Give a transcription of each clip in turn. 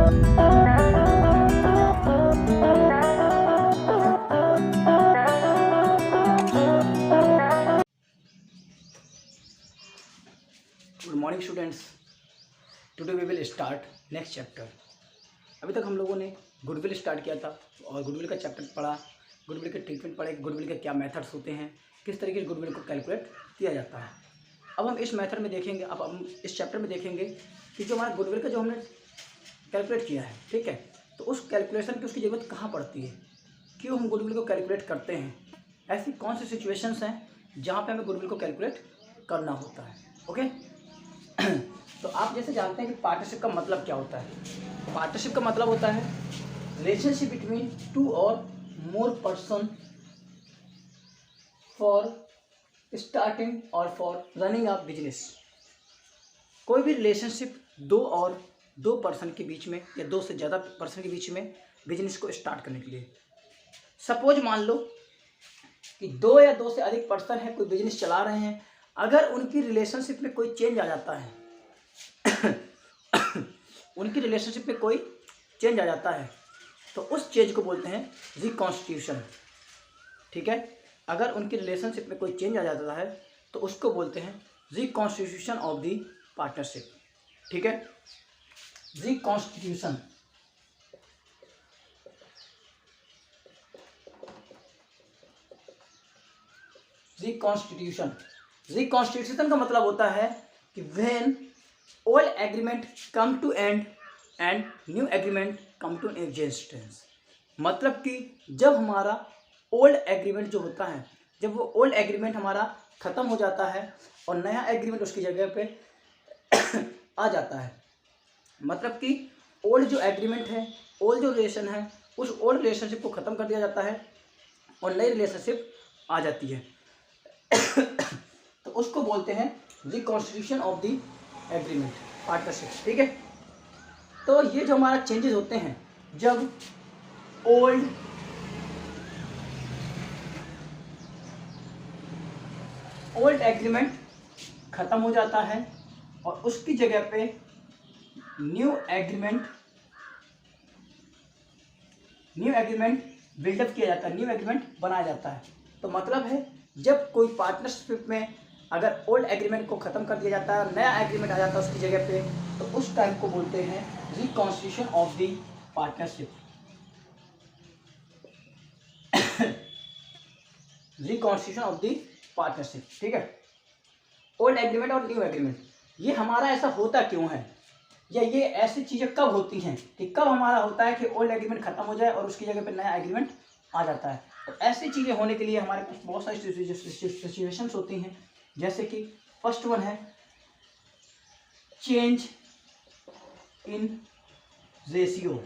Good morning students, today we will start next chapter. अभी तक हम लोगों ने गुडविल स्टार्ट किया था और गुडविल का चैप्टर पढ़ा, गुडविल के ट्रीटमेंट पढ़े, गुडविल के क्या मेथड्स होते हैं, किस तरीके से गुडविल को कैलकुलेट किया जाता है। अब हम इस मेथड में देखेंगे, अब हम इस चैप्टर में देखेंगे कि जो हमारा गुडविल का जो हमने कैलकुलेट किया है, ठीक है, तो उस कैलकुलेशन की उसकी ज़रूरत कहाँ पड़ती है, क्यों हम गुडविल को कैलकुलेट करते हैं, ऐसी कौन सी सिचुएशंस हैं जहाँ पे हमें गुडविल को कैलकुलेट करना होता है। ओके तो आप जैसे जानते हैं कि पार्टनरशिप का मतलब क्या होता है। पार्टनरशिप का मतलब होता है रिलेशनशिप बिटवीन टू और मोर पर्सन फॉर स्टार्टिंग और फॉर रनिंग अ बिजनेस। कोई भी रिलेशनशिप दो पर्सन के बीच में या दो से ज़्यादा पर्सन के बीच में बिजनेस को स्टार्ट करने के लिए। सपोज मान लो कि दो या दो से अधिक पर्सन है, कोई बिजनेस चला रहे हैं, अगर उनकी रिलेशनशिप में कोई चेंज आ जाता है उनकी रिलेशनशिप में कोई चेंज आ जाता है तो उस चेंज को बोलते हैं रिकॉन्स्टिट्यूशन। ठीक है, अगर उनकी रिलेशनशिप में कोई चेंज आ जाता है तो उसको बोलते हैं रिकॉन्स्टिट्यूशन ऑफ द पार्टनरशिप। ठीक है, रिकॉन्स्टिट्यूशन। रिकॉन्स्टिट्यूशन का मतलब होता है कि when old agreement come to end and new agreement come to existence. मतलब कि जब हमारा ओल्ड एग्रीमेंट जो होता है, जब वो ओल्ड एग्रीमेंट हमारा ख़त्म हो जाता है और नया एग्रीमेंट उसकी जगह पे आ जाता है। मतलब कि ओल्ड जो एग्रीमेंट है, ओल्ड जो रिलेशन है, उस ओल्ड रिलेशनशिप को ख़त्म कर दिया जाता है और नई रिलेशनशिप आ जाती है तो उसको बोलते हैं reconstitution of the agreement, partnership. ठीक है, तो ये जो हमारा चेंजेस होते हैं, जब ओल्ड एग्रीमेंट खत्म हो जाता है और उसकी जगह पे न्यू एग्रीमेंट बिल्डअप किया जाता है, न्यू एग्रीमेंट बनाया जाता है। तो मतलब है जब कोई पार्टनरशिप में अगर ओल्ड एग्रीमेंट को ख़त्म कर दिया जाता है और नया एग्रीमेंट आ जाता है उसकी जगह पे, तो उस टाइम को बोलते हैं reconstitution of the partnership. Reconstitution of the partnership. ठीक है, ओल्ड एग्रीमेंट और न्यू एग्रीमेंट, ये हमारा ऐसा होता क्यों है, या ये ऐसी चीज़ें कब होती हैं कि कब हमारा होता है कि ओल्ड एग्रीमेंट खत्म हो जाए और उसकी जगह पे नया एग्रीमेंट आ जाता है। तो ऐसी चीज़ें होने के लिए हमारे पास बहुत सारी सिचुएशंस होती हैं, जैसे कि फर्स्ट वन है change in ratio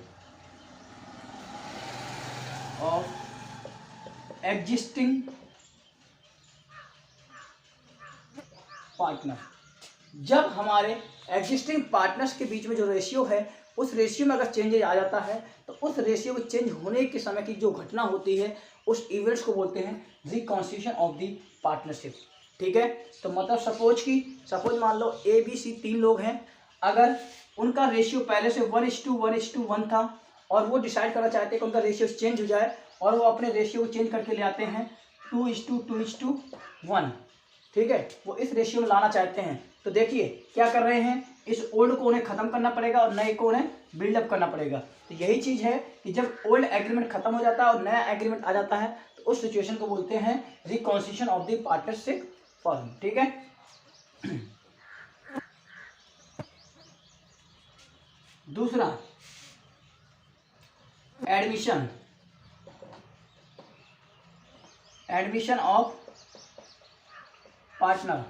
of existing partner. जब हमारे एग्जिस्टिंग पार्टनर्स के बीच में जो रेशियो है, उस रेशियो में अगर चेंजेज आ जाता है तो उस रेशियो के चेंज होने के समय की जो घटना होती है, उस इवेंट्स को बोलते हैं रिकॉन्स्टिट्यूशन ऑफ द पार्टनरशिप। ठीक है, तो मतलब सपोज मान लो ए बी सी 3 लोग हैं, अगर उनका रेशियो पहले से 1:1:1 था और वो डिसाइड करना चाहते हैं कि उनका रेशियो चेंज हो जाए और वो अपने रेशियो को चेंज करके ले आते हैं 2:2:1। ठीक है, वो इस रेशियो में लाना चाहते हैं, तो देखिए क्या कर रहे हैं, इस ओल्ड को उन्हें ख़त्म करना पड़ेगा और नए को उन्हें बिल्डअप करना पड़ेगा। तो यही चीज़ है कि जब ओल्ड एग्रीमेंट खत्म हो जाता है और नया एग्रीमेंट आ जाता है तो उस सिचुएशन को बोलते हैं reconstitution of the partnership firm. ठीक है, दूसरा admission of partner.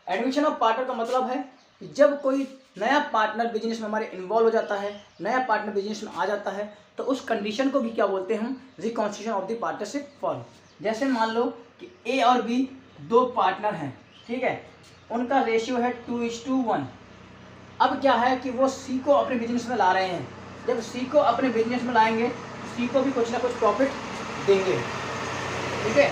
Admission of partner का मतलब है कि जब कोई नया पार्टनर बिजनेस में हमारे इन्वॉल्व हो जाता है, नया पार्टनर बिजनेस में आ जाता है, तो उस कंडीशन को भी क्या बोलते हैं हम, reconstitution of the partnership firm. जैसे मान लो कि ए और बी 2 पार्टनर हैं, ठीक है, उनका रेशियो है 2:1। अब क्या है कि वो सी को अपने बिजनेस में ला रहे हैं, जब सी को अपने बिजनेस में लाएंगे तो सी को भी कुछ ना कुछ प्रॉफिट देंगे। ठीक है,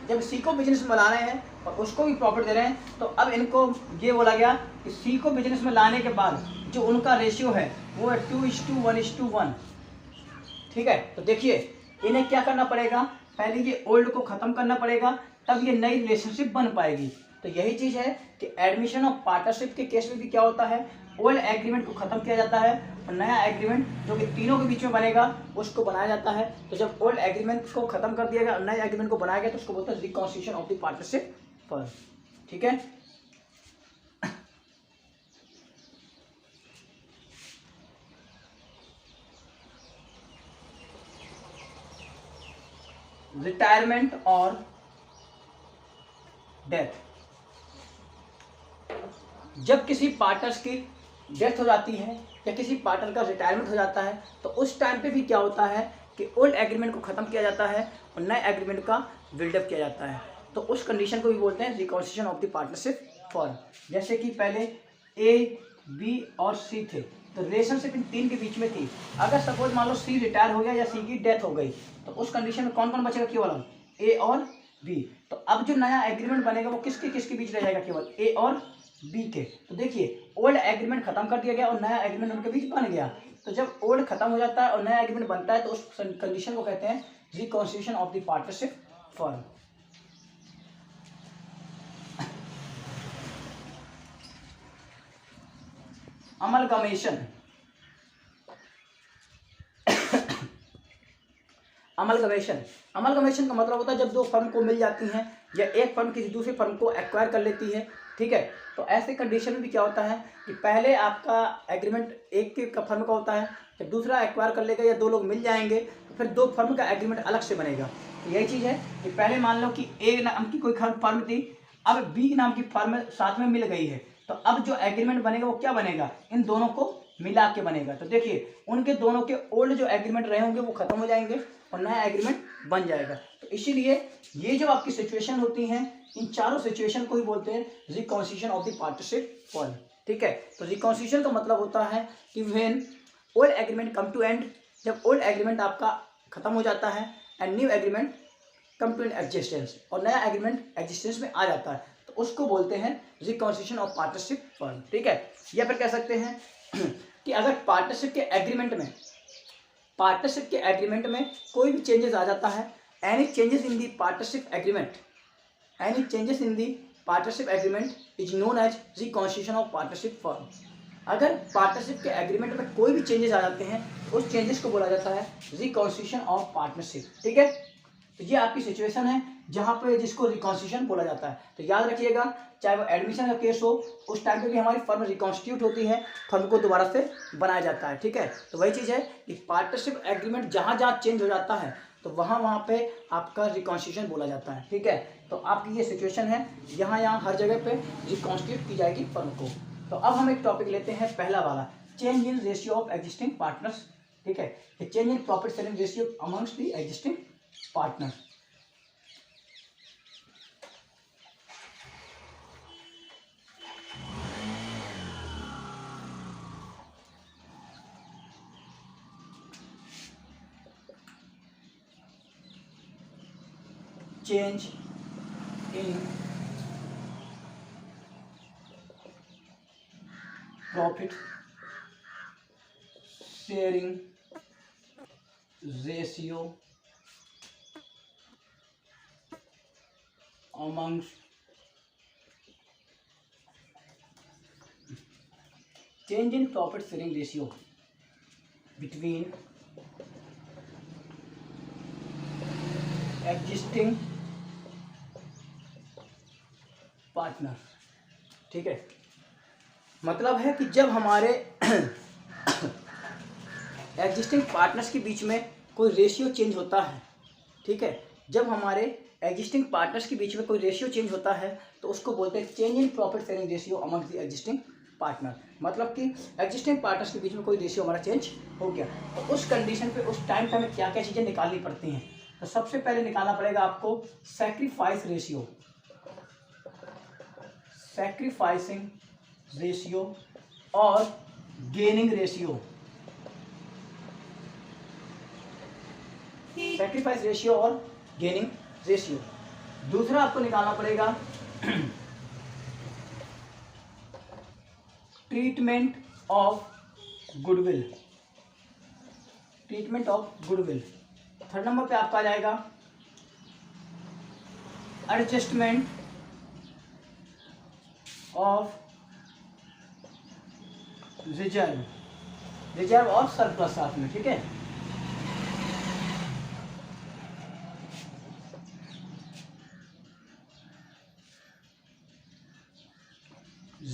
जब सी को बिजनेस में ला रहे हैं और उसको भी प्रॉफिट दे रहे हैं, तो अब इनको ये बोला गया कि सी को बिजनेस में लाने के बाद जो उनका रेशियो है वो है 2:1:1। ठीक है, तो देखिए इन्हें क्या करना पड़ेगा, पहले ये ओल्ड को ख़त्म करना पड़ेगा, तब ये नई रिलेशनशिप बन पाएगी। तो यही चीज़ है कि एडमिशन ऑफ पार्टनरशिप के केस में भी क्या होता है, ओल्ड एग्रीमेंट को ख़त्म किया जाता है और नया एग्रीमेंट जो कि तीनों के बीच में बनेगा उसको बनाया जाता है। तो जब ओल्ड एग्रीमेंट को ख़त्म कर दिया गया और नए एग्रीमेंट को बनाया गया तो उसको बोलते हैं reconstitution of the partnership firm. ठीक है, रिटायरमेंट और डेथ, जब किसी पार्टनर्स की डेथ हो जाती है या किसी पार्टनर का रिटायरमेंट हो जाता है तो उस टाइम पे भी क्या होता है कि ओल्ड एग्रीमेंट को ख़त्म किया जाता है और नए एग्रीमेंट का बिल्डअप किया जाता है। तो उस कंडीशन को भी बोलते हैं reconstitution of the partnership firm. जैसे कि पहले ए, बी और सी थे, तो रिलेशनशिप इन तीन के बीच में थी। अगर सपोज मान लो सी रिटायर हो गया या सी की डेथ हो गई तो उस कंडीशन में कौन कौन बचेगा, केवल ए और बी। तो अब जो नया एग्रीमेंट बनेगा वो किसके किसके बीच रह जाएगा, केवल ए और बी के। तो देखिए ओल्ड एग्रीमेंट खत्म कर दिया गया और नया एग्रीमेंट उनके बीच बन गया। तो जब ओल्ड खत्म हो जाता है और नया एग्रीमेंट बनता है तो उस कंडीशन को कहते हैं reconstitution of the partnership firm. Amalgamation, amalgamation का मतलब होता है जब दो फर्म को मिल जाती हैं या एक फर्म किसी दूसरी फर्म को एक्वायर कर लेती है। ठीक है, तो ऐसे कंडीशन में भी क्या होता है कि पहले आपका एग्रीमेंट एक के फर्म का होता है, जब दूसरा एक्वायर कर लेगा या दो लोग मिल जाएंगे तो फिर दो फर्म का एग्रीमेंट अलग से बनेगा। तो यही चीज़ है कि पहले मान लो कि ए नाम की कोई फर्म थी, अब बी नाम की फर्म साथ में मिल गई है, तो अब जो एग्रीमेंट बनेगा वो क्या बनेगा, इन दोनों को मिला के बनेगा। तो देखिए उनके दोनों के ओल्ड जो एग्रीमेंट रहे होंगे वो खत्म हो जाएंगे और नया एग्रीमेंट बन जाएगा। तो इसीलिए ये जो आपकी सिचुएशन होती हैं इन चारों सिचुएशन को ही बोलते हैं reconstitution of the partnership firm. ठीक है, तो रिकॉन्स्टिट्यूशन का मतलब होता है कि when old agreement come to end, जब ओल्ड एग्रीमेंट आपका खत्म हो जाता है and new agreement come to an existence, और नया एग्रीमेंट एग्जिस्टेंस में आ जाता है, तो उसको बोलते हैं रिकॉन्स्टिट्यूशन ऑफ पार्टनरशिप फर्म। ठीक है, या फिर कह सकते हैं कि अगर पार्टनरशिप के एग्रीमेंट में कोई भी चेंजेस आ जाता है, any changes in the partnership agreement is known as reconstitution of partnership firm. अगर पार्टनरशिप के एग्रीमेंट में कोई भी चेंजेस आ जाते हैं उस चेंजेस को बोला जाता है रिकॉन्स्टिट्यूशन ऑफ पार्टनरशिप। ठीक है, तो ये आपकी सिचुएशन है जहाँ पे जिसको रिकॉन्स्टिट्यूशन बोला जाता है। तो याद रखिएगा, चाहे वो एडमिशन का केस हो उस टाइम पे भी हमारी फर्म रिकॉन्स्टिट्यूट होती है, फर्म को दोबारा से बनाया जाता है। ठीक है, तो वही चीज़ है कि पार्टनरशिप एग्रीमेंट जहाँ जहाँ चेंज हो जाता है तो वहाँ पे आपका रिकॉन्स्टिट्यूशन बोला जाता है। ठीक है, तो आपकी ये सिचुएशन है, यहाँ हर जगह पे रिकॉन्स्टिट्यूट की जाएगी फर्म को। तो अब हम एक टॉपिक लेते हैं पहला वाला, change in ratio of existing partners. ठीक है, change in profit sharing ratio amongst the existing partner. Change in profit sharing ratio amongst change in profit sharing ratio between existing partner। ठीक है, मतलब है कि जब हमारे एग्जिस्टिंग पार्टनर्स के बीच में कोई रेशियो चेंज होता है, ठीक है, जब हमारे एग्जिस्टिंग पार्टनर्स के बीच में कोई रेशियो चेंज होता है तो उसको बोलते हैं change in profit sharing ratio amongst the existing partner. मतलब कि एग्जिस्टिंग पार्टनर्स के बीच में कोई रेशियो हमारा चेंज हो गया, तो उस कंडीशन पे उस टाइम पे हमें क्या क्या चीज़ें निकालनी पड़ती हैं। तो सबसे पहले निकालना पड़ेगा आपको सैक्रिफाइसिंग रेशियो और गेनिंग रेशियो। सैक्रिफाइस रेशियो और गेनिंग रेशियो, दूसरा आपको निकालना पड़ेगा treatment of goodwill. Treatment of goodwill. Third number पे आपका आ जाएगा एडजस्टमेंट ऑफ रिजर्व और सरप्लस साथ में, ठीक है।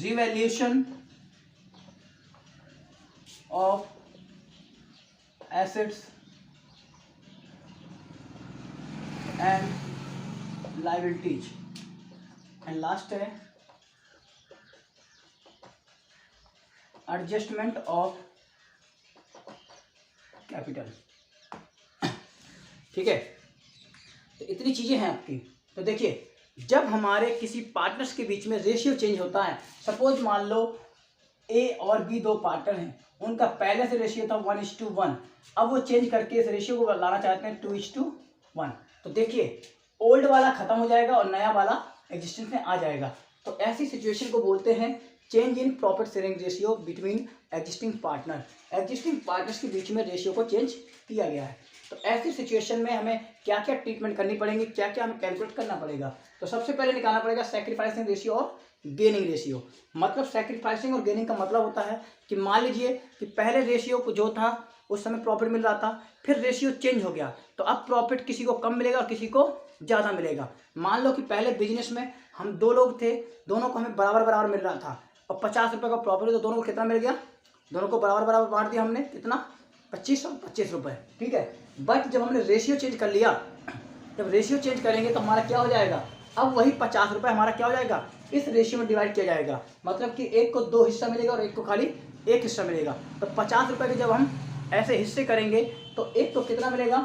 Revaluation of assets and liabilities. And last है एडजस्टमेंट ऑफ कैपिटल, ठीक है। तो इतनी चीजें हैं आपकी। तो देखिए, जब हमारे किसी पार्टनर्स के बीच में रेशियो चेंज होता है, सपोज मान लो ए और बी दो पार्टनर हैं, उनका पहले से रेशियो था 1:1, अब वो चेंज करके इस रेशियो को लाना चाहते हैं 2:1। तो देखिए, ओल्ड वाला खत्म हो जाएगा और नया वाला एग्जिस्टेंस में आ जाएगा। तो ऐसी सिचुएशन को बोलते हैं change in profit sharing ratio between existing partner. Existing partners के बीच में रेशियो को चेंज किया गया है। तो ऐसी सिचुएशन में हमें क्या क्या ट्रीटमेंट करनी पड़ेगी, क्या क्या हमें कैलकुलेट करना पड़ेगा। तो सबसे पहले निकालना पड़ेगा सैक्रिफाइसिंग रेशियो और गेनिंग रेशियो। मतलब सैक्रिफाइसिंग और गेनिंग का मतलब होता है कि मान लीजिए कि पहले रेशियो को जो था उस समय प्रॉफिट मिल रहा था, फिर रेशियो चेंज हो गया, तो अब प्रॉफिट किसी को कम मिलेगा और किसी को ज़्यादा मिलेगा। मान लो कि पहले बिजनेस में हम दो लोग थे, दोनों को हमें बराबर बराबर मिल रहा था और 50 रुपये का प्रॉफिट, तो दोनों को कितना मिल गया, दोनों को बराबर बराबर बांट दिया हमने, कितना 25 और 25 रुपये, ठीक है। बट जब हमने रेशियो चेंज कर लिया, जब रेशियो चेंज करेंगे तो हमारा क्या हो जाएगा, अब वही 50 रुपये हमारा क्या हो जाएगा, इस रेशियो में डिवाइड किया जाएगा। मतलब कि एक को 2 हिस्सा मिलेगा और एक को खाली 1 हिस्सा मिलेगा। तो 50 रुपये के जब हम ऐसे हिस्से करेंगे तो एक को कितना मिलेगा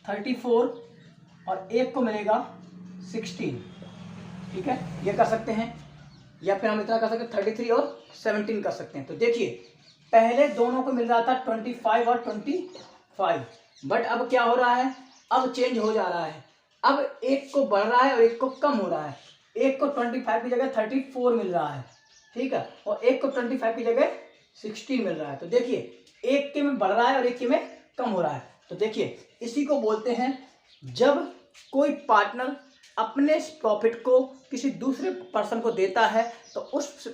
34 और एक को मिलेगा 16, ठीक है। ये कर सकते हैं, या फिर हम इतना कर सकते हैं 33 और 17 कर सकते हैं। तो देखिए, पहले दोनों को मिल रहा था 25 और 25, बट अब क्या हो रहा है, अब चेंज हो जा रहा है। अब एक को बढ़ रहा है और एक को कम हो रहा है। एक को 25 की जगह 34 मिल रहा है, ठीक है, और एक को 25 की जगह 16 मिल रहा है। तो देखिए, एक के में बढ़ रहा है और एक के में कम हो रहा है। तो देखिए, इसी को बोलते हैं जब कोई पार्टनर अपने प्रॉफिट को किसी दूसरे पर्सन को देता है, तो उस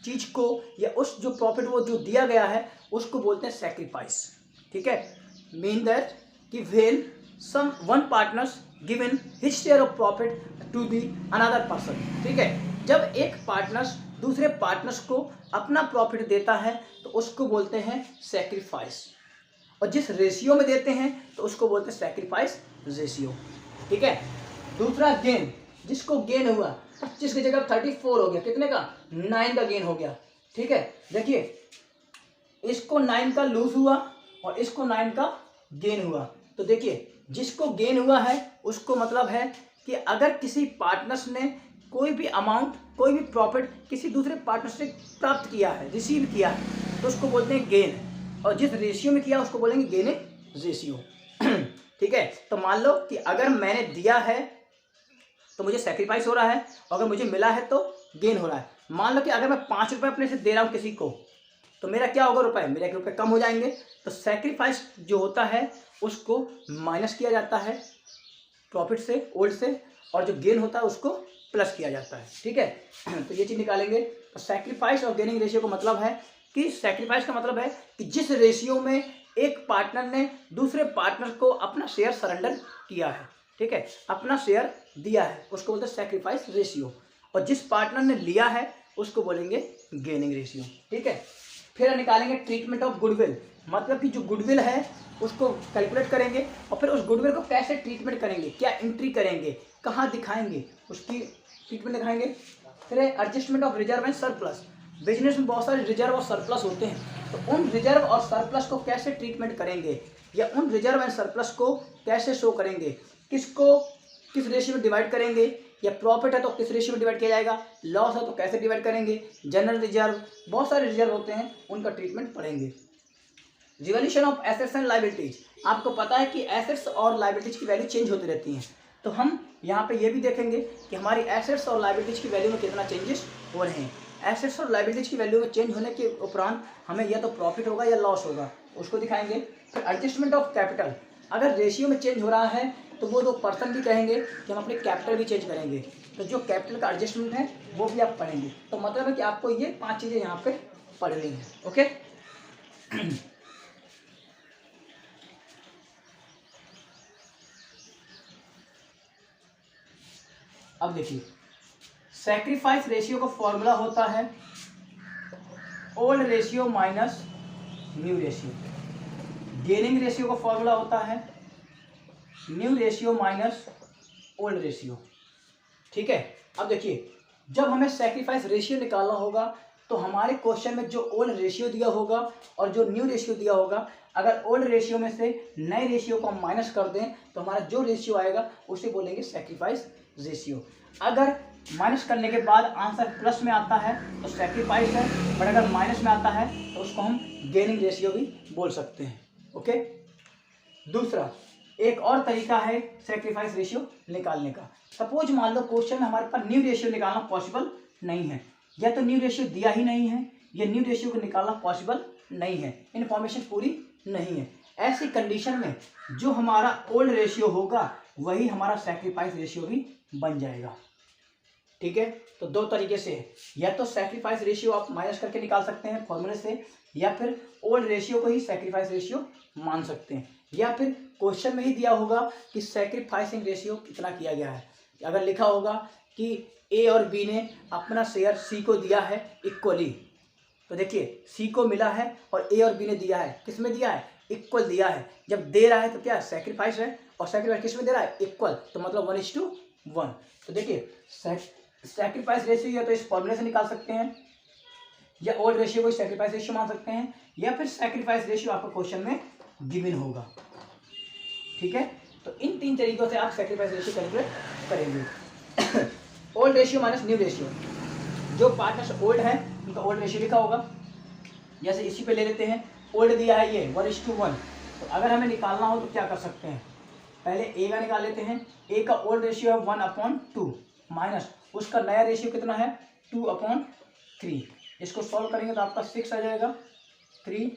चीज को या उस जो प्रॉफिट वो जो दिया गया है उसको बोलते हैं सैक्रिफाइस, ठीक है। मीन दैट कि when someone partners given his share of profit to the another person, ठीक है। जब एक पार्टनर्स दूसरे पार्टनर्स को अपना प्रॉफिट देता है तो उसको बोलते हैं सैक्रिफाइस, और जिस रेशियो में देते हैं तो उसको बोलते हैं सैक्रिफाइस रेशियो, ठीक है। दूसरा गेन, जिसको गेन हुआ 25 की जगह 34 हो गया, कितने का 9 का गेन हो गया, ठीक है। देखिए, इसको 9 का लूज हुआ और इसको 9 का गेन हुआ। तो देखिए, जिसको गेन हुआ है उसको मतलब है कि अगर किसी पार्टनर्स ने कोई भी अमाउंट, कोई भी प्रॉफिट किसी दूसरे पार्टनर से प्राप्त किया है, रिसीव किया है, तो उसको बोलते हैं गेन, और जिस रेशियो में किया उसको बोलेंगे गेनिंग रेशियो, ठीक है। तो मान लो कि अगर मैंने दिया है तो मुझे सैक्रिफाइस हो रहा है, और अगर मुझे मिला है तो गेन हो रहा है। मान लो कि अगर मैं 5 रुपये अपने से दे रहा हूँ किसी को, तो मेरा क्या होगा, रुपए, मेरे 1 रुपये कम हो जाएंगे। तो सैक्रिफाइस जो होता है उसको माइनस किया जाता है प्रॉफिट से, ओल्ड से, और जो गेन होता है उसको प्लस किया जाता है, ठीक है। तो ये चीज़ निकालेंगे। तो सैक्रिफाइस और गेनिंग रेशियो का मतलब है कि सैक्रिफाइस का मतलब है कि जिस रेशियो में एक पार्टनर ने दूसरे पार्टनर को अपना शेयर सरेंडर किया है, ठीक है, अपना शेयर दिया है, उसको बोलते हैं सैक्रिफाइस रेशियो, और जिस पार्टनर ने लिया है उसको बोलेंगे गेनिंग रेशियो, ठीक है। फिर निकालेंगे ट्रीटमेंट ऑफ गुडविल, मतलब कि जो गुडविल है उसको कैलकुलेट करेंगे, और फिर उस गुडविल को कैसे ट्रीटमेंट करेंगे, क्या एंट्री करेंगे, कहाँ दिखाएंगे, उसकी ट्रीटमेंट दिखाएंगे। फिर adjustment of reserve and surplus, business में बहुत सारे रिजर्व और सरप्लस होते हैं, तो उन रिजर्व और सरप्लस को कैसे ट्रीटमेंट करेंगे, या उन रिजर्व एंड सरप्लस को कैसे शो करेंगे, किसको किस रेशियो में डिवाइड करेंगे, या प्रॉफिट है तो किस रेशियो में डिवाइड किया जाएगा, लॉस है तो कैसे डिवाइड करेंगे, जनरल रिजर्व, बहुत सारे रिजर्व होते हैं, उनका ट्रीटमेंट पढ़ेंगे। Revaluation of assets and liabilities, आपको पता है कि एसेट्स और लायबिलिटीज की वैल्यू चेंज होती रहती हैं। तो हम यहाँ पे ये भी देखेंगे कि हमारी एसेट्स और लायबिलिटीज की वैल्यू में कितना चेंजेस हो रहे हैं। एसेट्स और लायबिलिटीज की वैल्यू में चेंज होने के उपरांत हमें या तो प्रॉफिट होगा या लॉस होगा, उसको दिखाएंगे। फिर एडजस्टमेंट ऑफ कैपिटल, अगर रेशियो में चेंज हो रहा है तो वो दो पर्सन भी कहेंगे कि हम अपने कैपिटल भी चेंज करेंगे, तो जो कैपिटल का एडजस्टमेंट है वो भी आप पढ़ेंगे। तो मतलब है कि आपको ये 5 चीज़ें यहाँ पे पढ़नी है। ओके अब देखिए, सैक्रिफाइस रेशियो का फॉर्मूला होता है old ratio minus new ratio. Gaining ratio का फॉर्मूला होता है new ratio minus old ratio. ठीक है, अब देखिए, जब हमें सैक्रिफाइस रेशियो निकालना होगा तो हमारे क्वेश्चन में जो ओल्ड रेशियो दिया होगा और जो न्यू रेशियो दिया होगा, अगर ओल्ड रेशियो में से नए रेशियो को हम माइनस कर दें तो हमारा जो रेशियो आएगा उसे बोलेंगे सैक्रिफाइस रेशियो। अगर माइनस करने के बाद आंसर प्लस में आता है तो सैक्रिफाइस है, और अगर माइनस में आता है तो उसको हम गेनिंग रेशियो भी बोल सकते हैं। ओके, दूसरा एक और तरीका है सैक्रिफाइस रेशियो निकालने का। सपोज मान लो क्वेश्चन में हमारे पास न्यू रेशियो निकालना पॉसिबल नहीं है, या तो न्यू रेशियो दिया ही नहीं है या न्यू रेशियो को निकालना पॉसिबल नहीं है, इन्फॉर्मेशन पूरी नहीं है। ऐसी कंडीशन में जो हमारा ओल्ड रेशियो होगा वही हमारा सैक्रिफाइस रेशियो भी बन जाएगा। ठीक है, तो दो तरीके से है, या तो सैक्रिफाइस रेशियो आप माइनस करके निकाल सकते हैं फॉर्मूले से, या फिर ओल्ड रेशियो को ही सैक्रिफाइस रेशियो मान सकते हैं, या फिर क्वेश्चन में ही दिया होगा कि सैक्रिफाइसिंग रेशियो कितना किया गया है। अगर लिखा होगा कि ए और बी ने अपना शेयर सी को दिया है इक्वली, तो देखिए सी को मिला है और ए और बी ने दिया है, किस में दिया है, इक्वल दिया है। जब दे रहा है तो क्या सैक्रिफाइस है, और सैक्रिफाइस किस में दे रहा है, इक्वल, तो मतलब 1:1। तो देखिए सैक्रिफाइस रेशियो या तो इस फॉर्मूले से निकाल सकते हैं, या ओल्ड रेशियो को सैक्रिफाइस रेशियो मान सकते हैं, या फिर सैक्रिफाइस रेशियो आपको क्वेश्चन में गिवन होगा। ठीक है, तो इन 3 तरीकों से आप सैक्रिफाइस रेशियो कैलकुलेट करेंगे। Old ratio minus new ratio, जो पार्टनर्स ओल्ड है उनका ओल्ड रेशियो लिखा होगा। जैसे इसी पे ले लेते हैं, ओल्ड दिया है ये 1:1, तो अगर हमें निकालना हो तो क्या कर सकते हैं, पहले ए का निकाल लेते हैं। ए का ओल्ड रेशियो है 1/2 माइनस उसका नया रेशियो कितना है 2/3। इसको सॉल्व करेंगे तो आपका 6 आ जाएगा 3,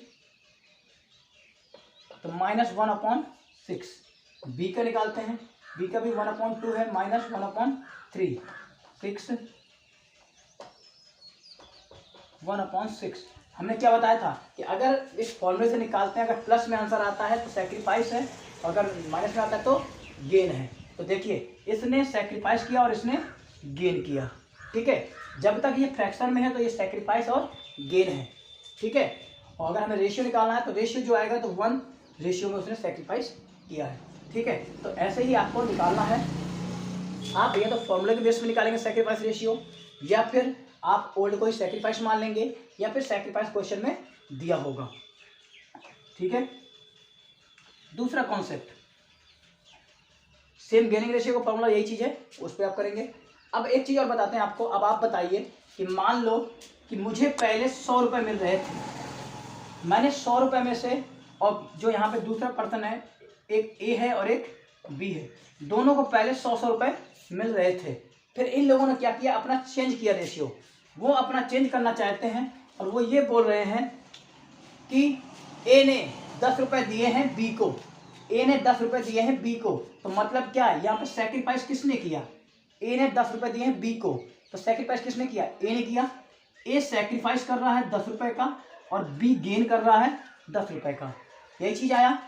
तो -1/6। बी का निकालते हैं, बी का भी 1/2 है माइनस 1/3, 6 1/6। हमने क्या बताया था कि अगर इस फॉर्मूले से निकालते हैं, अगर प्लस में आंसर आता है तो सैक्रिफाइस है, और अगर माइनस में आता है तो गेन है। तो देखिए इसने सैक्रिफाइस किया और इसने गेन किया। ठीक है, जब तक ये फ्रैक्शन में है तो ये सैक्रिफाइस और गेन है। ठीक है, और अगर हमें रेशियो निकालना है तो रेशियो जो आएगा तो 1 रेशियो में उसने सैक्रिफाइस किया है। ठीक है, तो ऐसे ही आपको निकालना है। आप या तो फॉर्मूले के बेस में निकालेंगे सैक्रिफाइस रेशियो, या फिर आप ओल्ड को ही सैक्रिफाइस मान लेंगे, या फिर सैक्रिफाइस क्वेश्चन में दिया होगा। ठीक है, दूसरा कॉन्सेप्ट सेम गेनिंग रेशियो का फॉर्मूला यही चीज़ है, उस पर आप करेंगे। अब एक चीज़ और बताते हैं आपको। अब आप बताइए कि मान लो कि मुझे पहले 100 रुपये मिल रहे थे, मैंने 100 रुपये में से, और जो यहाँ पे दूसरा पर्सन है, एक ए है और एक बी है, दोनों को पहले 100 रुपये मिल रहे थे। फिर इन लोगों ने क्या किया, अपना चेंज किया रेशियो, वो अपना चेंज करना चाहते हैं, और वो ये बोल रहे हैं कि ए ने 10 रुपये दिए हैं बी को, ए ने 10 रुपये दिए हैं बी को। तो मतलब क्या है, यहाँ पे सैक्रिफाइस किसने किया, ए ने 10 रुपये दिए हैं बी को, तो सैक्रिफाइस किसने किया, ए ने किया। ए सैक्रिफाइस कर रहा है 10 रुपये का, और बी गेन कर रहा है 10 रुपये का। यही चीज़ आया।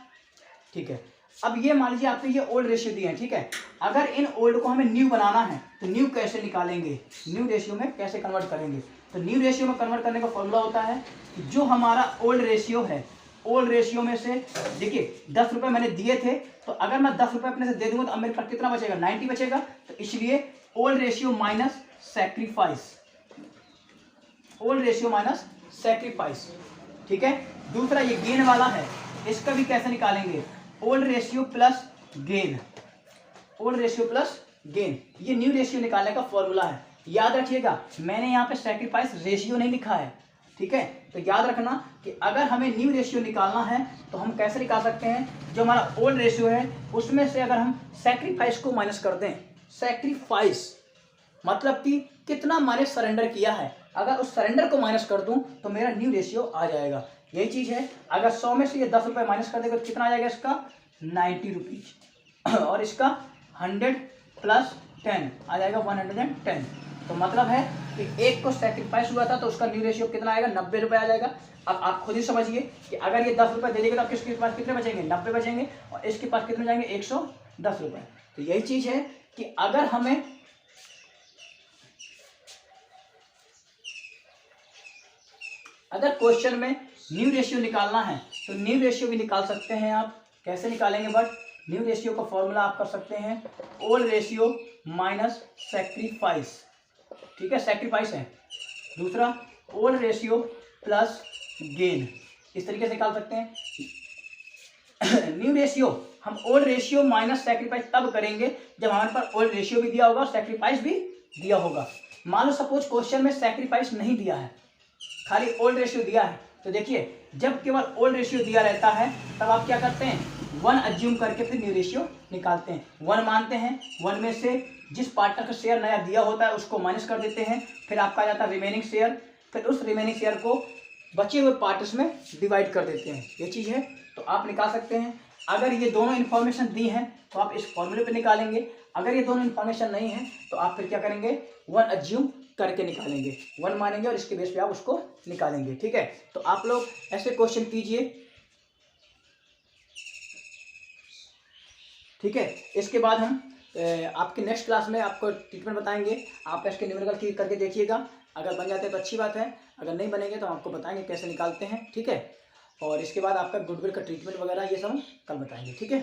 ठीक है, अब ये मान लीजिए आपको ये ओल्ड रेशियो दिए हैं। ठीक है, अगर इन ओल्ड को हमें न्यू बनाना है तो न्यू कैसे निकालेंगे, न्यू रेशियो में कैसे कन्वर्ट करेंगे। तो न्यू रेशियो में कन्वर्ट करने का फॉर्मूला होता है कि जो हमारा ओल्ड रेशियो है, ओल्ड रेशियो में से देखिए 10 रुपये मैंने दिए थे, तो अगर मैं 10 रुपये अपने से दे दूंगा तो अब मेरे पास कितना बचेगा, 90 बचेगा। तो इसलिए old ratio minus sacrifice, old ratio minus sacrifice. ठीक है, दूसरा ये गेन वाला है, इसका भी कैसे निकालेंगे, old ratio plus gain, old ratio plus gain, ये न्यू रेशियो निकालने का फॉर्मूला है। याद रखिएगा मैंने यहाँ पे सैक्रिफाइस रेशियो नहीं लिखा है, ठीक है। तो याद रखना कि अगर हमें न्यू रेशियो निकालना है तो हम कैसे निकाल सकते हैं, जो हमारा ओल्ड रेशियो है उसमें से अगर हम सैक्रिफाइस को माइनस कर दें, सैक्रिफाइस मतलब कि कितना मैंने सरेंडर किया है, अगर उस सरेंडर को माइनस कर दूं तो मेरा न्यू रेशियो आ जाएगा। यही चीज़ है, अगर 100 में से ये 10 रुपये माइनस कर देगा तो कितना आ जाएगा इसका 90 रुपीज़ और इसका 100 प्लस 10 आ जाएगा 110। तो मतलब है कि एक को सैक्रिफाइस हुआ था तो उसका न्यू रेशियो कितना आएगा 90 रुपये आ जाएगा। अब आप खुद ही समझिए कि अगर ये 10 रुपये दे देगा तो किसके पास कितने बचेंगे 90 बचेंगे और इसके पास कितने जाएंगे 110 रुपये। तो यही चीज़ है कि अगर क्वेश्चन में न्यू रेशियो निकालना है तो न्यू रेशियो भी निकाल सकते हैं आप। कैसे निकालेंगे, बट न्यू रेशियो का फॉर्मूला आप कर सकते हैं ओल्ड रेशियो माइनस सैक्रिफाइस, ठीक है, सैक्रिफाइस है। दूसरा ओल्ड रेशियो प्लस गेन, इस तरीके से निकाल सकते हैं। न्यू रेशियो हम ओल्ड रेशियो माइनस सैक्रिफाइस तब करेंगे जब हमारे पास ओल्ड रेशियो भी दिया होगा और सैक्रिफाइस भी दिया होगा। मान लो सपोज क्वेश्चन में सैक्रिफाइस नहीं दिया है, खाली ओल्ड रेशियो दिया है, तो देखिए जब केवल ओल्ड रेशियो दिया रहता है तब आप क्या करते हैं 1 अज्यूम करके फिर न्यू रेशियो निकालते हैं। 1 मानते हैं, 1 में से जिस पार्टनर का शेयर नया दिया होता है उसको माइनस कर देते हैं, फिर आपका आ जाता है रिमेनिंग शेयर, फिर उस रिमेनिंग शेयर को बचे हुए पार्टनर्स में डिवाइड कर देते हैं। ये चीज़ है, तो आप निकाल सकते हैं। अगर ये दोनों इन्फॉर्मेशन दी हैं तो आप इस फॉर्मूले पे निकालेंगे, अगर ये दोनों इन्फॉर्मेशन नहीं है तो आप फिर क्या करेंगे 1 अज्यूम करके निकालेंगे, 1 मानेंगे और इसके बेस पे आप उसको निकालेंगे। ठीक है, तो आप लोग ऐसे क्वेश्चन कीजिए। ठीक है, इसके बाद हम आपके नेक्स्ट क्लास में आपको ट्रीटमेंट बताएंगे। आप इसके न्यूमेरिकल करके देखिएगा, अगर बन जाते हैं तो अच्छी बात है, अगर नहीं बनेंगे तो हम आपको बताएंगे कैसे निकालते हैं। ठीक है, और इसके बाद आपका गुडविल का ट्रीटमेंट वगैरह ये सब हम कल बताएंगे। ठीक है।